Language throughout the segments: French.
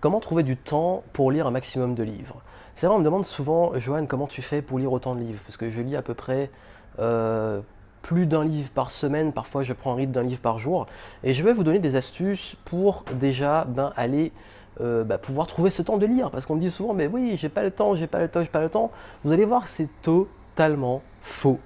Comment trouver du temps pour lire un maximum de livres? C'est vrai, on me demande souvent: «Johan, comment tu fais pour lire autant de livres?» Parce que je lis à peu près, heu, plus d'un livre par semaine, parfois je prends un rythme d'un livre par jour et je vais vous donner des astuces pour déjà, aller, pouvoir trouver ce temps de lire. Parce qu'on me dit souvent: «Mais oui, j'ai pas le temps, j'ai pas le temps, j'ai pas le temps». Vous allez voir, c'est totalement faux.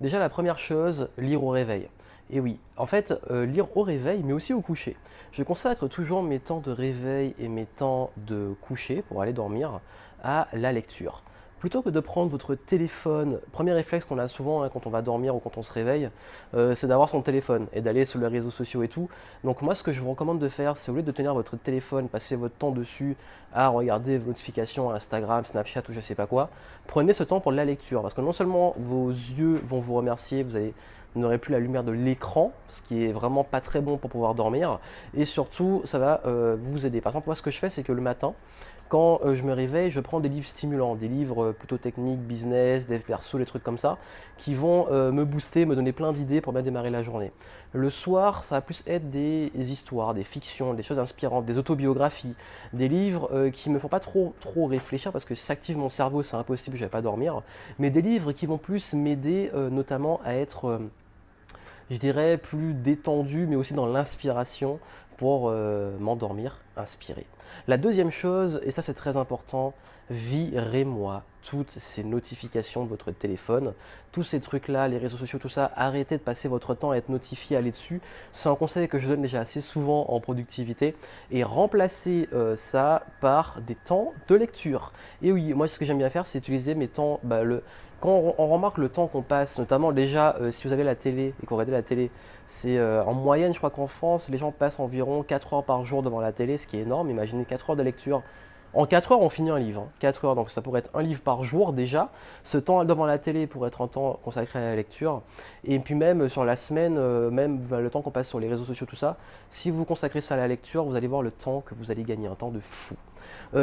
Déjà, la première chose, lire au réveil. Et oui, en fait, lire au réveil, mais aussi au coucher. Je consacre toujours mes temps de réveil et mes temps de coucher pour aller dormir à la lecture. Plutôt que de prendre votre téléphone, premier réflexe qu'on a souvent quand on va dormir ou quand on se réveille, c'est d'avoir son téléphone et d'aller sur les réseaux sociaux et tout. Donc moi, ce que je vous recommande de faire, c'est au lieu de tenir votre téléphone, passer votre temps dessus à regarder vos notifications Instagram, Snapchat ou je sais pas quoi, prenez ce temps pour la lecture. Parce que non seulement vos yeux vont vous remercier, vous n'aurez plus la lumière de l'écran, ce qui est vraiment pas très bon pour pouvoir dormir, et surtout, ça va vous aider. Par exemple, moi, ce que je fais, c'est que le matin, quand je me réveille, je prends des livres stimulants, des livres plutôt techniques, business, dev perso, des trucs comme ça, qui vont me booster, me donner plein d'idées pour bien démarrer la journée. Le soir, ça va plus être des histoires, des fictions, des choses inspirantes, des autobiographies, des livres qui me font pas trop réfléchir parce que si ça active mon cerveau, c'est impossible, je vais pas dormir, mais des livres qui vont plus m'aider notamment à être je dirais, plus détendu, mais aussi dans l'inspiration pour m'endormir inspiré. La deuxième chose, et ça c'est très important, virez-moi toutes ces notifications de votre téléphone, tous ces trucs-là, les réseaux sociaux, tout ça, arrêtez de passer votre temps à être notifié, à aller dessus. C'est un conseil que je donne déjà assez souvent en productivité et remplacez ça par des temps de lecture. Et oui, moi ce que j'aime bien faire, c'est utiliser mes temps, quand on remarque le temps qu'on passe, notamment déjà si vous avez la télé et que vous regardez la télé, c'est en moyenne, je crois qu'en France, les gens passent environ 4 heures par jour devant la télé, ce qui est énorme. Imaginez 4 heures de lecture. En 4 heures, on finit un livre. 4 heures, donc ça pourrait être un livre par jour déjà. Ce temps devant la télé pourrait être un temps consacré à la lecture. Et puis même sur la semaine, même le temps qu'on passe sur les réseaux sociaux, tout ça, si vous consacrez ça à la lecture, vous allez voir le temps que vous allez gagner, un temps de fou.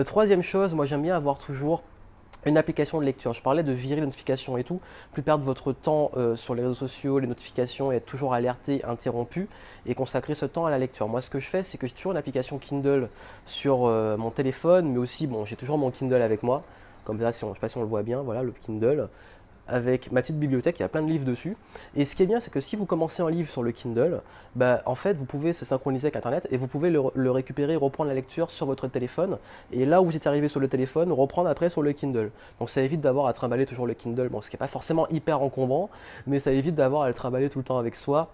Troisième chose, moi j'aime bien avoir toujours une application de lecture. Je parlais de virer les notifications et tout, plus perdre votre temps sur les réseaux sociaux, les notifications et être toujours alerté, interrompu et consacrer ce temps à la lecture. Moi, ce que je fais, c'est que j'ai toujours une application Kindle sur mon téléphone, mais aussi, bon, j'ai toujours mon Kindle avec moi. Comme ça, si on, je ne sais pas si on le voit bien, voilà le Kindle avec ma petite bibliothèque, il y a plein de livres dessus. Et ce qui est bien, c'est que si vous commencez un livre sur le Kindle, en fait, vous pouvez se synchroniser avec Internet et vous pouvez le récupérer, reprendre la lecture sur votre téléphone. Et là où vous êtes arrivé sur le téléphone, reprendre après sur le Kindle. Donc ça évite d'avoir à trimballer toujours le Kindle, bon, ce qui n'est pas forcément hyper encombrant, mais ça évite d'avoir à le trimballer tout le temps avec soi.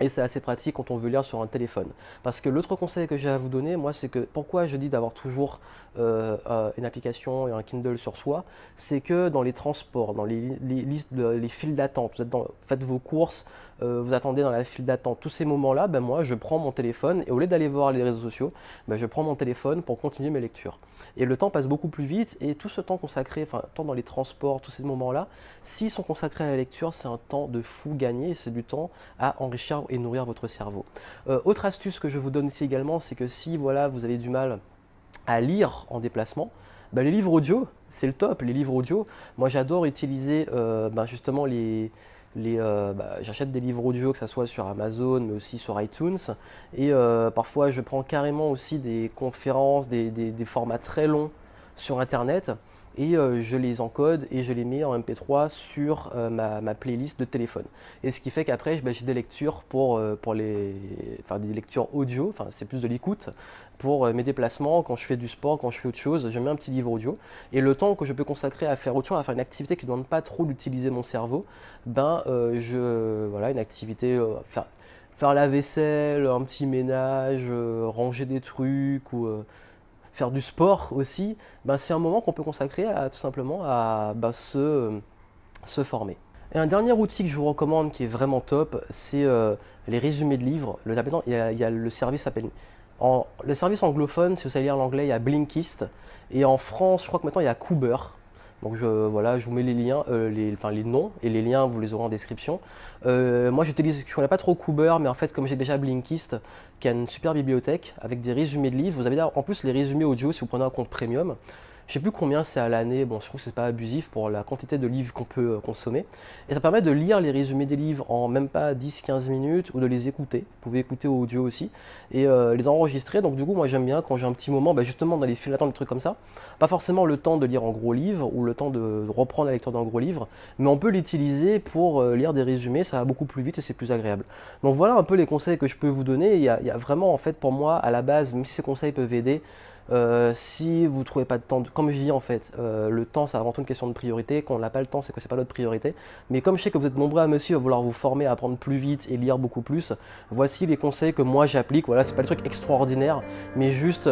Et c'est assez pratique quand on veut lire sur un téléphone. Parce que l'autre conseil que j'ai à vous donner, moi, c'est que pourquoi je dis d'avoir toujours une application et un Kindle sur soi, c'est que dans les transports, dans les listes, les files d'attente, faites vos courses, vous attendez dans la file d'attente, tous ces moments-là, moi, je prends mon téléphone et au lieu d'aller voir les réseaux sociaux, je prends mon téléphone pour continuer mes lectures. Et le temps passe beaucoup plus vite et tout ce temps consacré, enfin, temps dans les transports, tous ces moments-là, s'ils sont consacrés à la lecture, c'est un temps de fou gagné et c'est du temps à enrichir et nourrir votre cerveau. Autre astuce que je vous donne ici également, c'est que si voilà, vous avez du mal à lire en déplacement, les livres audio, c'est le top. Les livres audio, moi j'adore utiliser justement j'achète des livres audio, que ce soit sur Amazon, mais aussi sur iTunes. Et parfois, je prends carrément aussi des conférences, des formats très longs sur Internet. Et je les encode et je les mets en MP3 sur ma playlist de téléphone. Et ce qui fait qu'après, j'ai des lectures des lectures audio, enfin c'est plus de l'écoute, pour mes déplacements, quand je fais du sport, quand je fais autre chose, je mets un petit livre audio. Et le temps que je peux consacrer à faire autre chose, à faire une activité qui ne demande pas trop d'utiliser mon cerveau, voilà, une activité, faire la vaisselle, un petit ménage, ranger des trucs ou faire du sport aussi, c'est un moment qu'on peut consacrer à tout simplement à se former. Et un dernier outil que je vous recommande qui est vraiment top, c'est les résumés de livres. Il y a le service le service anglophone, si vous savez lire l'anglais, il y a Blinkist. Et en France, je crois que maintenant il y a Cooper. Donc voilà, je vous mets les liens, les noms et les liens, vous les aurez en description. Moi, je ne connais pas trop Cooper, mais en fait, comme j'ai déjà Blinkist, qui a une super bibliothèque avec des résumés de livres, vous avez en plus les résumés audio si vous prenez un compte premium. Je sais plus combien c'est à l'année, bon je trouve que c'est pas abusif pour la quantité de livres qu'on peut consommer. Et ça permet de lire les résumés des livres en même pas 10-15 minutes ou de les écouter. Vous pouvez écouter au audio aussi et les enregistrer. Donc du coup moi j'aime bien quand j'ai un petit moment, justement dans les files d'attente, des trucs comme ça. Pas forcément le temps de lire un gros livre ou le temps de reprendre la lecture d'un gros livre, mais on peut l'utiliser pour lire des résumés, ça va beaucoup plus vite et c'est plus agréable. Donc voilà un peu les conseils que je peux vous donner. Il y a vraiment en fait pour moi à la base, même si ces conseils peuvent aider, si vous ne trouvez pas de temps, comme je dis en fait, le temps c'est avant tout une question de priorité. Quand on n'a pas le temps, c'est que c'est pas notre priorité. Mais comme je sais que vous êtes nombreux à me suivre, à vouloir vous former, à apprendre plus vite et lire beaucoup plus, voici les conseils que moi j'applique. Voilà, c'est pas le truc extraordinaire, mais juste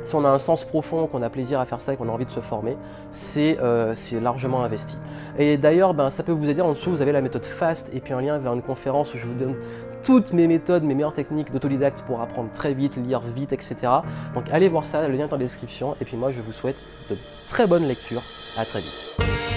si on a un sens profond, qu'on a plaisir à faire ça et qu'on a envie de se former, c'est largement investi. Et d'ailleurs, ça peut vous aider. En dessous, vous avez la méthode FAST et puis un lien vers une conférence où je vous donne toutes mes méthodes, mes meilleures techniques d'autodidacte pour apprendre très vite, lire vite, etc. Donc allez voir ça, le lien est en description. Et puis moi, je vous souhaite de très bonnes lectures. À très vite.